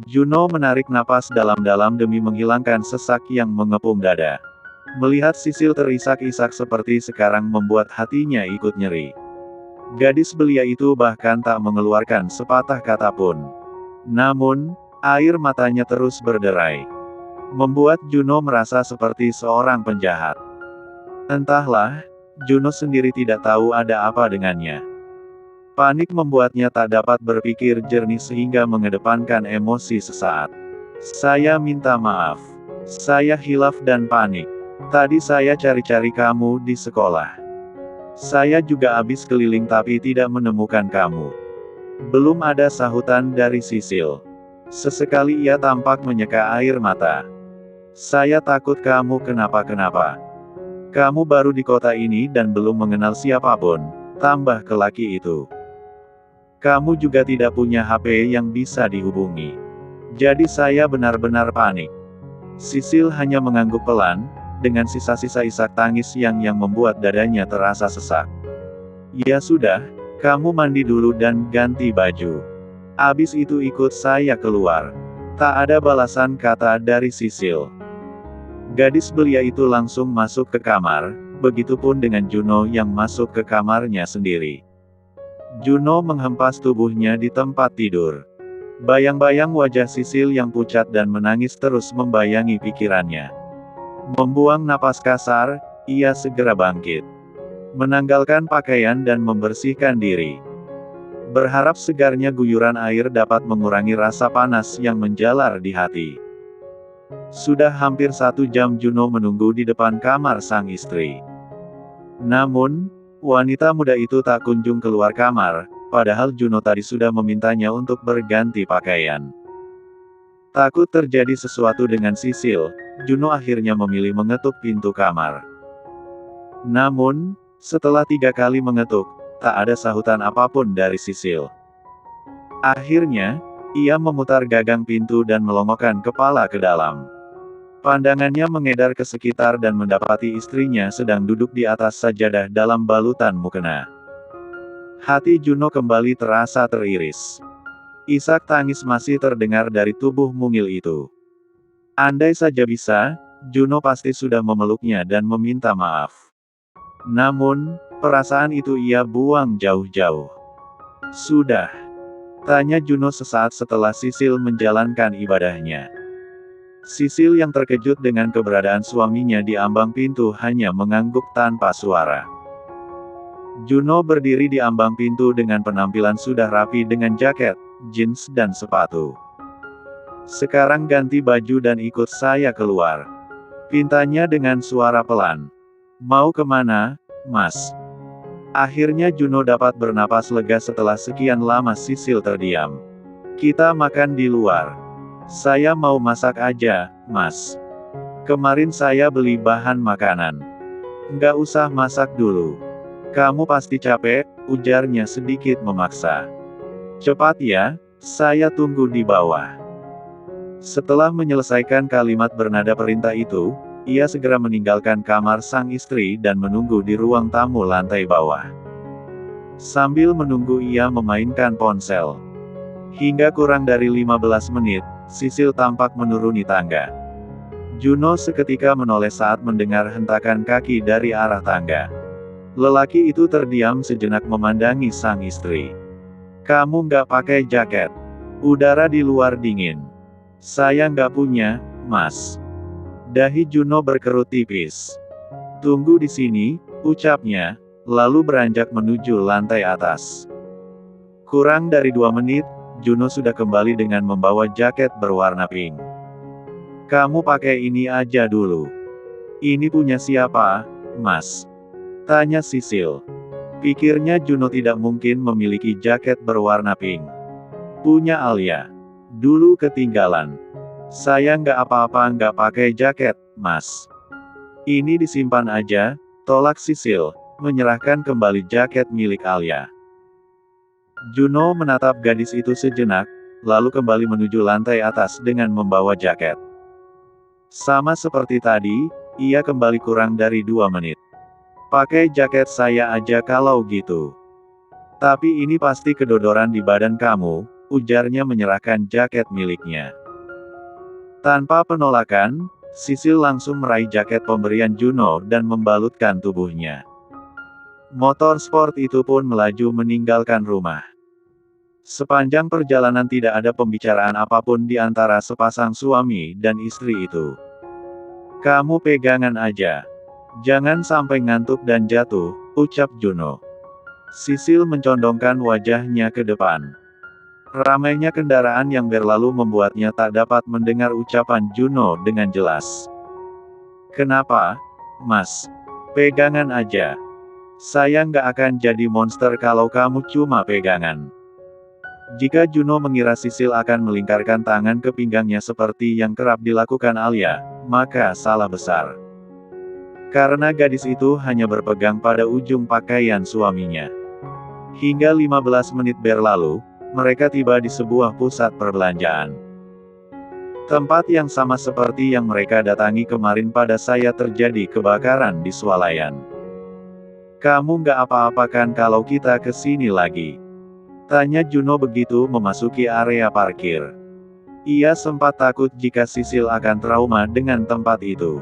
Juno menarik napas dalam-dalam demi menghilangkan sesak yang mengepung dada. Melihat Sisil terisak-isak seperti sekarang membuat hatinya ikut nyeri. Gadis belia itu bahkan tak mengeluarkan sepatah kata pun. Namun, air matanya terus berderai. Membuat Juno merasa seperti seorang penjahat. Entahlah, Juno sendiri tidak tahu ada apa dengannya. Panik membuatnya tak dapat berpikir jernih sehingga mengedepankan emosi sesaat. Saya minta maaf. Saya hilaf dan panik. Tadi saya cari-cari kamu di sekolah. Saya juga habis keliling tapi tidak menemukan kamu. Belum ada sahutan dari Sisil. Sesekali ia tampak menyeka air mata. Saya takut kamu kenapa-kenapa. Kamu baru di kota ini dan belum mengenal siapapun, tambah ke laki itu. Kamu juga tidak punya HP yang bisa dihubungi. Jadi saya benar-benar panik. Sisil hanya mengangguk pelan, dengan sisa-sisa isak tangis yang membuat dadanya terasa sesak. Ya sudah, kamu mandi dulu dan ganti baju. Abis itu ikut saya keluar. Tak ada balasan kata dari Sisil. Gadis belia itu langsung masuk ke kamar, begitupun dengan Juno yang masuk ke kamarnya sendiri. Juno menghempas tubuhnya di tempat tidur. Bayang-bayang wajah Sisil yang pucat dan menangis terus membayangi pikirannya. Membuang napas kasar, ia segera bangkit. Menanggalkan pakaian dan membersihkan diri. Berharap segarnya guyuran air dapat mengurangi rasa panas yang menjalar di hati. Sudah hampir 1 jam Juno menunggu di depan kamar sang istri. Namun, wanita muda itu tak kunjung keluar kamar, padahal Juno tadi sudah memintanya untuk berganti pakaian. Takut terjadi sesuatu dengan Sisil, Juno akhirnya memilih mengetuk pintu kamar. Namun, setelah 3 kali mengetuk, tak ada sahutan apapun dari Sisil. Akhirnya, ia memutar gagang pintu dan melongokkan kepala ke dalam. Pandangannya mengedar ke sekitar dan mendapati istrinya sedang duduk di atas sajadah dalam balutan mukena. Hati Juno kembali terasa teriris. Isak tangis masih terdengar dari tubuh mungil itu. Andai saja bisa, Juno pasti sudah memeluknya dan meminta maaf. Namun, perasaan itu ia buang jauh-jauh. Sudah? Tanya Juno sesaat setelah Sisil menjalankan ibadahnya. Sisil yang terkejut dengan keberadaan suaminya di ambang pintu hanya mengangguk tanpa suara. Juno berdiri di ambang pintu dengan penampilan sudah rapi dengan jaket, jeans dan sepatu. Sekarang ganti baju dan ikut saya keluar. Pintanya dengan suara pelan. Mau kemana, Mas? Akhirnya Juno dapat bernapas lega setelah sekian lama Sisil terdiam. Kita makan di luar. Saya mau masak aja, Mas. Kemarin saya beli bahan makanan. Nggak usah masak dulu. Kamu pasti capek, ujarnya sedikit memaksa. Cepat ya, saya tunggu di bawah. Setelah menyelesaikan kalimat bernada perintah itu, ia segera meninggalkan kamar sang istri dan menunggu di ruang tamu lantai bawah. Sambil menunggu ia memainkan ponsel. Hingga kurang dari 15 menit, Sisil tampak menuruni tangga. Juno seketika menoleh saat mendengar hentakan kaki dari arah tangga. Lelaki itu terdiam sejenak memandangi sang istri. Kamu nggak pakai jaket. Udara di luar dingin. Saya nggak punya, Mas. Dahi Juno berkerut tipis. Tunggu di sini, ucapnya, lalu beranjak menuju lantai atas. Kurang dari 2 menit, Juno sudah kembali dengan membawa jaket berwarna pink. Kamu pakai ini aja dulu. Ini punya siapa, Mas? Tanya Sisil. Pikirnya Juno tidak mungkin memiliki jaket berwarna pink. Punya Alia. Dulu ketinggalan. Saya nggak apa-apa nggak pakai jaket, Mas. Ini disimpan aja, tolak Sisil, menyerahkan kembali jaket milik Alia. Juno menatap gadis itu sejenak, lalu kembali menuju lantai atas dengan membawa jaket. Sama seperti tadi, ia kembali kurang dari 2 menit. Pakai jaket saya aja kalau gitu. Tapi ini pasti kedodoran di badan kamu, ujarnya menyerahkan jaket miliknya. Tanpa penolakan, Sisil langsung meraih jaket pemberian Juno dan membalutkan tubuhnya. Motor sport itu pun melaju meninggalkan rumah. Sepanjang perjalanan tidak ada pembicaraan apapun di antara sepasang suami dan istri itu. "Kamu pegangan aja. Jangan sampai ngantuk dan jatuh," ucap Juno. Sisil mencondongkan wajahnya ke depan. Ramainya kendaraan yang berlalu membuatnya tak dapat mendengar ucapan Juno dengan jelas. "Kenapa, Mas? Pegangan aja. Saya nggak akan jadi monster kalau kamu cuma pegangan." Jika Juno mengira Sisil akan melingkarkan tangan ke pinggangnya seperti yang kerap dilakukan Alia, maka salah besar. Karena gadis itu hanya berpegang pada ujung pakaian suaminya. Hingga 15 menit berlalu, mereka tiba di sebuah pusat perbelanjaan. Tempat yang sama seperti yang mereka datangi kemarin pada saya terjadi kebakaran di swalayan. "Kamu nggak apa-apa kan kalau kita ke sini lagi?" tanya Juno begitu memasuki area parkir. Ia sempat takut jika Sisil akan trauma dengan tempat itu.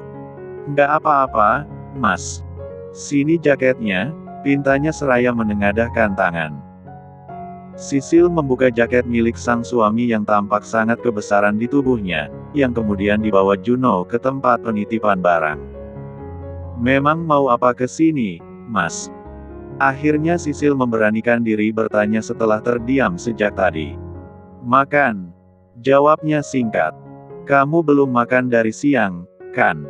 "Nggak apa-apa, Mas. Sini jaketnya," pintanya seraya menengadahkan tangan. Sisil membuka jaket milik sang suami yang tampak sangat kebesaran di tubuhnya, yang kemudian dibawa Juno ke tempat penitipan barang. "Memang mau apa ke sini, Mas?" Akhirnya Sisil memberanikan diri bertanya setelah terdiam sejak tadi. "Makan," jawabnya singkat. "Kamu belum makan dari siang, kan?"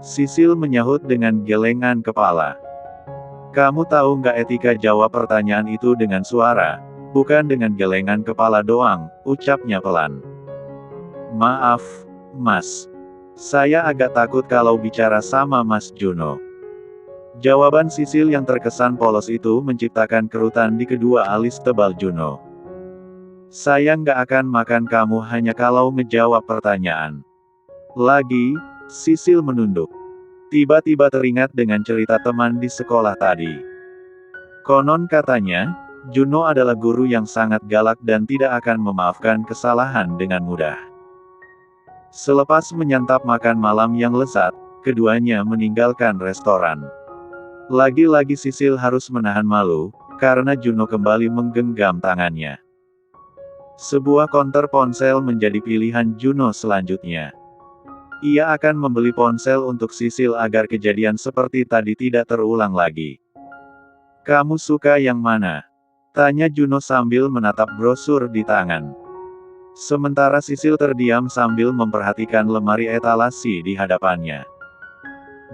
Sisil menyahut dengan gelengan kepala. "Kamu tahu nggak?" Etika jawab pertanyaan itu dengan suara, bukan dengan gelengan kepala doang, ucapnya pelan. "Maaf, Mas. Saya agak takut kalau bicara sama Mas Juno." Jawaban Sisil yang terkesan polos itu menciptakan kerutan di kedua alis tebal Juno. "Saya nggak akan makan kamu hanya kalau ngejawab pertanyaan lagi." Sisil menunduk. Tiba-tiba teringat dengan cerita teman di sekolah tadi. Konon katanya, Juno adalah guru yang sangat galak dan tidak akan memaafkan kesalahan dengan mudah. Selepas menyantap makan malam yang lezat, keduanya meninggalkan restoran. Lagi-lagi Sisil harus menahan malu, karena Juno kembali menggenggam tangannya. Sebuah konter ponsel menjadi pilihan Juno selanjutnya. Ia akan membeli ponsel untuk Sisil agar kejadian seperti tadi tidak terulang lagi. "Kamu suka yang mana?" tanya Juno sambil menatap brosur di tangan. Sementara Sisil terdiam sambil memperhatikan lemari etalasi di hadapannya.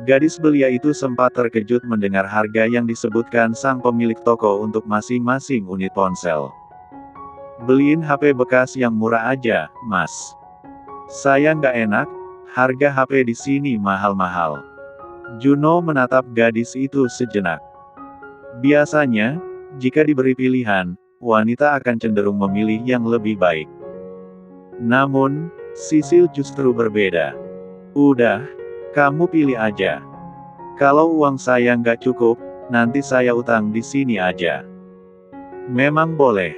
Gadis belia itu sempat terkejut mendengar harga yang disebutkan sang pemilik toko untuk masing-masing unit ponsel. "Beliin HP bekas yang murah aja, Mas. Saya nggak enak, harga HP di sini mahal-mahal." Juno menatap gadis itu sejenak. Biasanya, jika diberi pilihan, wanita akan cenderung memilih yang lebih baik. Namun, Sisil justru berbeda. "Udah, kamu pilih aja. Kalau uang saya nggak cukup, nanti saya utang di sini aja." "Memang boleh."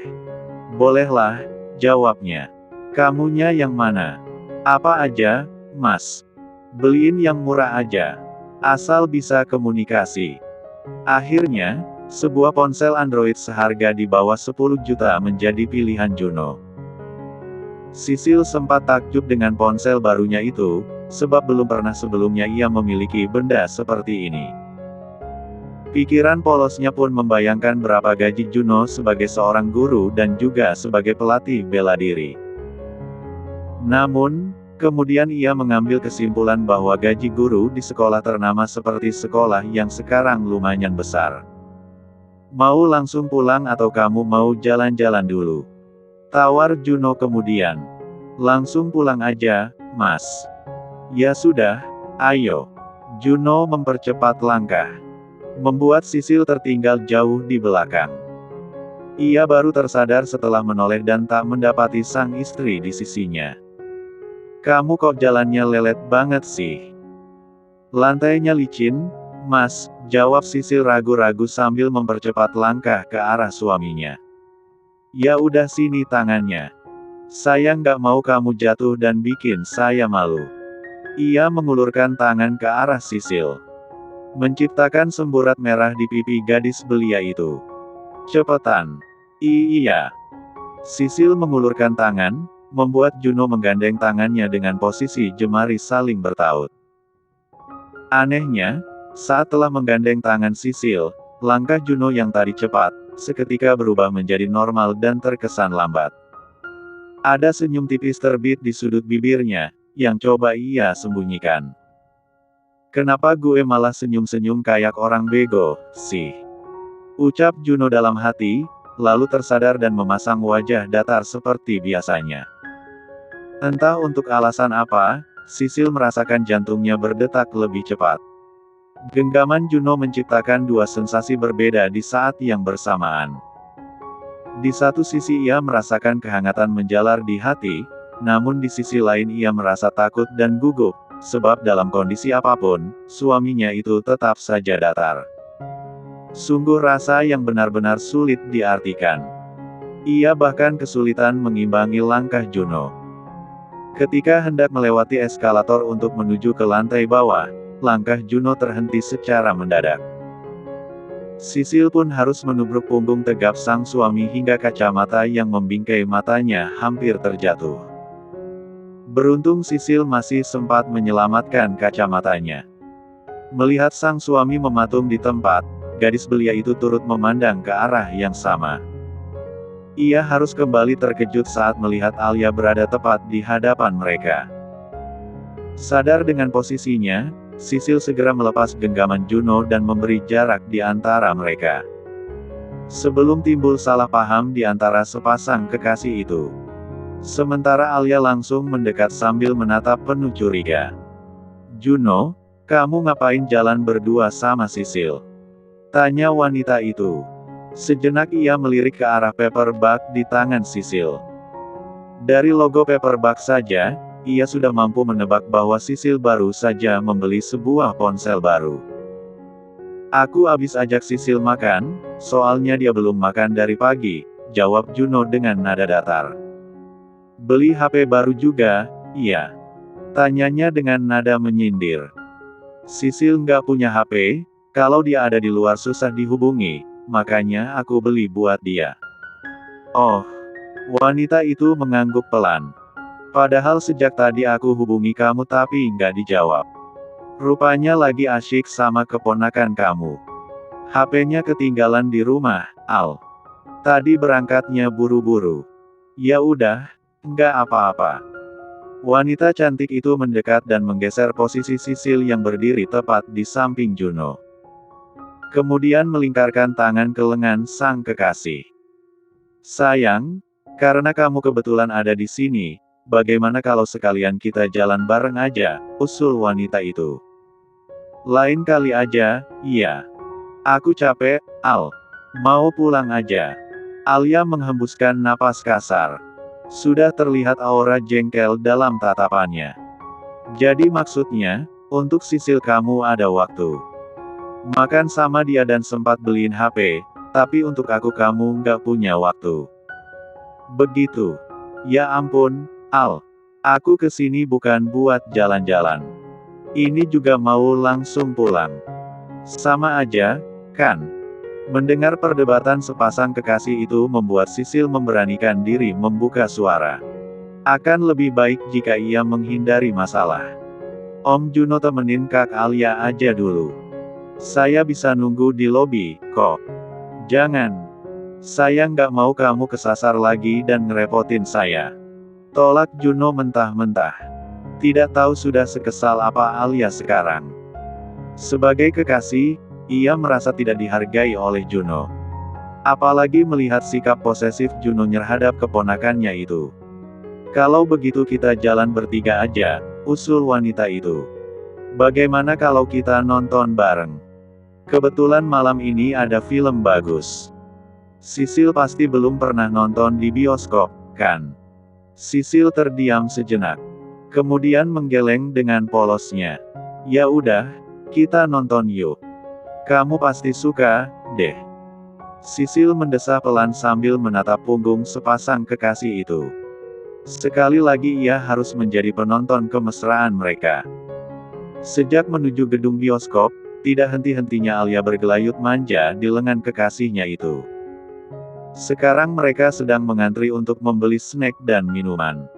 "Bolehlah," jawabnya. "Kamunya yang mana?" "Apa aja, Mas. Beliin yang murah aja. Asal bisa komunikasi." Akhirnya, sebuah ponsel Android seharga di bawah 10 juta menjadi pilihan Juno. Sisil sempat takjub dengan ponsel barunya itu, sebab belum pernah sebelumnya ia memiliki benda seperti ini. Pikiran polosnya pun membayangkan berapa gaji Juno sebagai seorang guru dan juga sebagai pelatih bela diri. Namun, kemudian ia mengambil kesimpulan bahwa gaji guru di sekolah ternama seperti sekolah yang sekarang lumayan besar. "Mau langsung pulang atau kamu mau jalan-jalan dulu?" tawar Juno kemudian. "Langsung pulang aja, Mas." "Ya sudah, ayo." Juno mempercepat langkah, membuat Sisil tertinggal jauh di belakang. Ia baru tersadar setelah menoleh dan tak mendapati sang istri di sisinya. "Kamu kok jalannya lelet banget sih?" "Lantainya licin, Mas," jawab Sisil ragu-ragu sambil mempercepat langkah ke arah suaminya. Ya udah sini tangannya. Saya nggak mau kamu jatuh dan bikin saya malu. Ia mengulurkan tangan ke arah Sisil, menciptakan semburat merah di pipi gadis belia itu. Cepetan. Iya. Sisil mengulurkan tangan, membuat Juno menggandeng tangannya dengan posisi jemari saling bertaut. Anehnya, saat telah menggandeng tangan Sisil, langkah Juno yang tadi cepat, seketika berubah menjadi normal dan terkesan lambat. Ada senyum tipis terbit di sudut bibirnya, yang coba ia sembunyikan. Kenapa gue malah senyum-senyum kayak orang bego, sih? Ucap Juno dalam hati, lalu tersadar dan memasang wajah datar seperti biasanya. Entah untuk alasan apa, Sisil merasakan jantungnya berdetak lebih cepat. Genggaman Juno menciptakan dua sensasi berbeda di saat yang bersamaan. Di satu sisi ia merasakan kehangatan menjalar di hati, namun di sisi lain ia merasa takut dan gugup, sebab dalam kondisi apapun, suaminya itu tetap saja datar. Sungguh rasa yang benar-benar sulit diartikan. Ia bahkan kesulitan mengimbangi langkah Juno. Ketika hendak melewati eskalator untuk menuju ke lantai bawah, langkah Juno terhenti secara mendadak. Sisil pun harus menubruk punggung tegap sang suami hingga kacamata yang membingkai matanya hampir terjatuh. Beruntung Sisil masih sempat menyelamatkan kacamatanya. Melihat sang suami mematung di tempat, gadis belia itu turut memandang ke arah yang sama. Ia harus kembali terkejut saat melihat Alia berada tepat di hadapan mereka. Sadar dengan posisinya, Sisil segera melepas genggaman Juno dan memberi jarak di antara mereka. Sebelum timbul salah paham di antara sepasang kekasih itu. Sementara Alia langsung mendekat sambil menatap penuh curiga. Juno, kamu ngapain jalan berdua sama Sisil? Tanya wanita itu. Sejenak ia melirik ke arah paperback di tangan Sisil. Dari logo paperback saja, ia sudah mampu menebak bahwa Sisil baru saja membeli sebuah ponsel baru. Aku habis ajak Sisil makan, soalnya dia belum makan dari pagi, jawab Juno dengan nada datar. Beli HP baru juga, iya? Tanyanya dengan nada menyindir. Sisil nggak punya HP, kalau dia ada di luar susah dihubungi, makanya aku beli buat dia. Oh, wanita itu mengangguk pelan. Padahal sejak tadi aku hubungi kamu tapi nggak dijawab. Rupanya lagi asyik sama keponakan kamu. HP-nya ketinggalan di rumah, Al. Tadi berangkatnya buru-buru. Ya udah, nggak apa-apa. Wanita cantik itu mendekat dan menggeser posisi Sisil yang berdiri tepat di samping Juno. Kemudian melingkarkan tangan ke lengan sang kekasih. Sayang, karena kamu kebetulan ada di sini, bagaimana kalau sekalian kita jalan bareng aja, usul wanita itu. Lain kali aja, iya. Aku capek, Al. Mau pulang aja. Alia menghembuskan napas kasar. Sudah terlihat aura jengkel dalam tatapannya. Jadi maksudnya, untuk Sisil kamu ada waktu. Makan sama dia dan sempat beliin HP, tapi untuk aku kamu nggak punya waktu. Begitu. Ya ampun, Al. Aku kesini bukan buat jalan-jalan. Ini juga mau langsung pulang. Sama aja, kan? Mendengar perdebatan sepasang kekasih itu membuat Sisil memberanikan diri membuka suara. Akan lebih baik jika ia menghindari masalah. Om Juno temenin Kak Alia aja dulu. Saya bisa nunggu di lobi, kok. Jangan. Saya nggak mau kamu kesasar lagi dan ngerepotin saya. Tolak Juno mentah-mentah. Tidak tahu sudah sekesal apa Alia sekarang. Sebagai kekasih, ia merasa tidak dihargai oleh Juno. Apalagi melihat sikap posesif Juno terhadap keponakannya itu. Kalau begitu kita jalan bertiga aja, usul wanita itu. Bagaimana kalau kita nonton bareng? Kebetulan malam ini ada film bagus. Sisil pasti belum pernah nonton di bioskop, kan? Sisil terdiam sejenak. Kemudian menggeleng dengan polosnya. Ya udah, kita nonton yuk. Kamu pasti suka, deh. Sisil mendesah pelan sambil menatap punggung sepasang kekasih itu. Sekali lagi ia harus menjadi penonton kemesraan mereka. Sejak menuju gedung bioskop, tidak henti-hentinya Alia bergelayut manja di lengan kekasihnya itu. Sekarang mereka sedang mengantri untuk membeli snack dan minuman.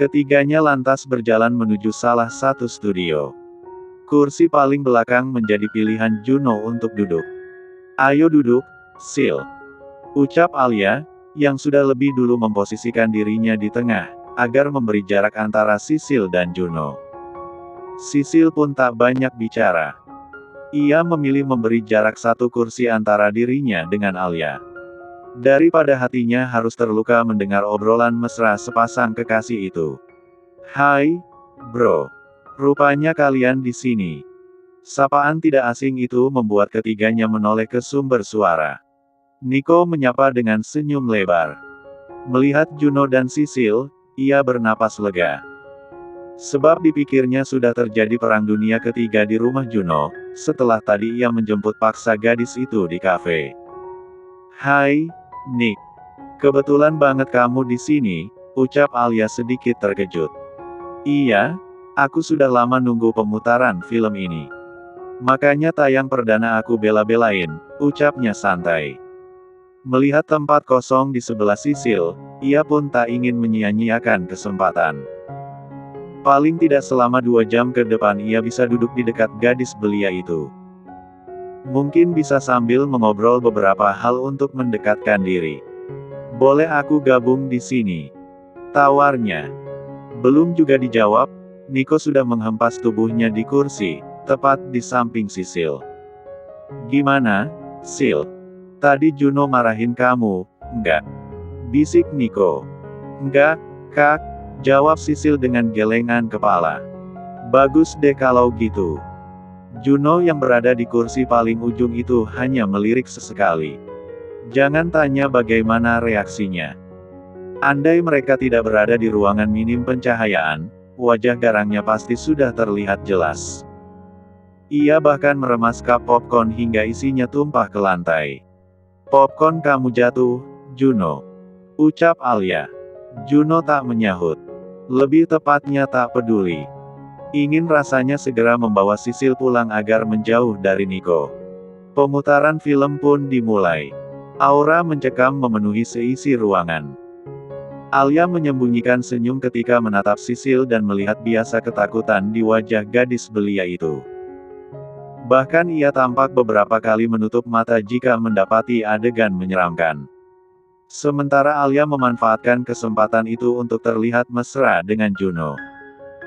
Ketiganya lantas berjalan menuju salah satu studio. Kursi paling belakang menjadi pilihan Juno untuk duduk. "Ayo duduk, Sil," ucap Alia, yang sudah lebih dulu memposisikan dirinya di tengah, agar memberi jarak antara Sisil dan Juno. Sisil pun tak banyak bicara. Ia memilih memberi jarak satu kursi antara dirinya dengan Alia. Daripada hatinya harus terluka mendengar obrolan mesra sepasang kekasih itu. "Hai, bro. Rupanya kalian di sini." Sapaan tidak asing itu membuat ketiganya menoleh ke sumber suara. Nico menyapa dengan senyum lebar. Melihat Juno dan Sisil, ia bernapas lega. Sebab dipikirnya sudah terjadi perang dunia ketiga di rumah Juno, setelah tadi ia menjemput paksa gadis itu di kafe. "Hai, Nick. Kebetulan banget kamu di sini," ucap Alia sedikit terkejut. "Iya, aku sudah lama nunggu pemutaran film ini. Makanya tayang perdana aku bela-belain," ucapnya santai. Melihat tempat kosong di sebelah Sisil, ia pun tak ingin menyia-nyiakan kesempatan. Paling tidak selama 2 jam ke depan ia bisa duduk di dekat gadis belia itu. Mungkin bisa sambil mengobrol beberapa hal untuk mendekatkan diri. "Boleh aku gabung di sini?" tawarnya. Belum juga dijawab, Nico sudah menghempas tubuhnya di kursi, tepat di samping Sisil. "Gimana, Sil? Tadi Juno marahin kamu, enggak?" bisik Nico. "Enggak, Kak," jawab Sisil dengan gelengan kepala. "Bagus deh kalau gitu." Juno yang berada di kursi paling ujung itu hanya melirik sesekali. Jangan tanya bagaimana reaksinya. Andai mereka tidak berada di ruangan minim pencahayaan, wajah garangnya pasti sudah terlihat jelas. Ia bahkan meremas cup popcorn hingga isinya tumpah ke lantai. "Popcorn kamu jatuh, Juno," ucap Alia. Juno tak menyahut. Lebih tepatnya tak peduli. Ingin rasanya segera membawa Sisil pulang agar menjauh dari Nico. Pemutaran film pun dimulai. Aura mencekam memenuhi seisi ruangan. Alia menyembunyikan senyum ketika menatap Sisil dan melihat biasa ketakutan di wajah gadis belia itu. Bahkan ia tampak beberapa kali menutup mata jika mendapati adegan menyeramkan. Sementara Alia memanfaatkan kesempatan itu untuk terlihat mesra dengan Juno.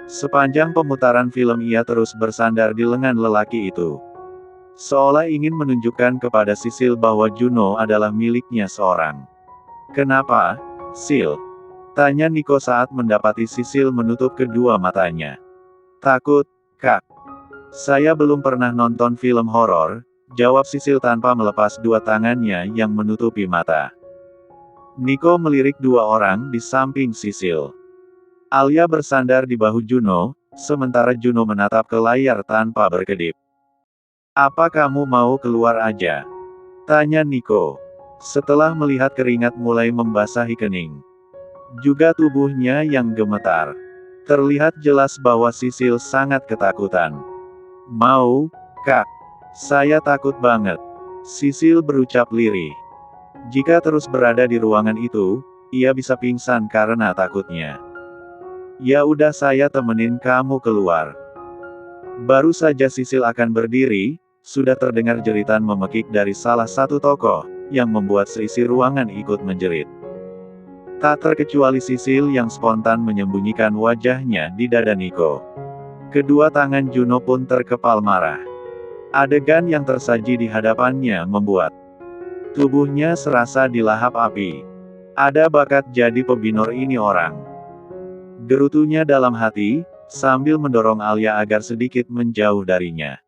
Sepanjang pemutaran film ia terus bersandar di lengan lelaki itu. Seolah ingin menunjukkan kepada Sisil bahwa Juno adalah miliknya seorang. "Kenapa, Sil?" tanya Nico saat mendapati Sisil menutup kedua matanya. "Takut, Kak. Saya belum pernah nonton film horor," jawab Sisil tanpa melepas dua tangannya yang menutupi mata. Nico melirik dua orang di samping Sisil. Alia bersandar di bahu Juno, sementara Juno menatap ke layar tanpa berkedip. "Apa kamu mau keluar aja?" tanya Nico. Setelah melihat keringat mulai membasahi kening. Juga tubuhnya yang gemetar. Terlihat jelas bahwa Sisil sangat ketakutan. "Mau, Kak? Saya takut banget," Sisil berucap lirih. Jika terus berada di ruangan itu, ia bisa pingsan karena takutnya. "Ya udah saya temenin kamu keluar." Baru saja Sisil akan berdiri, sudah terdengar jeritan memekik dari salah satu tokoh, yang membuat seisi ruangan ikut menjerit. Tak terkecuali Sisil yang spontan menyembunyikan wajahnya di dada Nico. Kedua tangan Juno pun terkepal marah. Adegan yang tersaji di hadapannya membuat tubuhnya serasa dilahap api. Ada bakat jadi pebinor ini orang. Gerutunya dalam hati, sambil mendorong Alia agar sedikit menjauh darinya.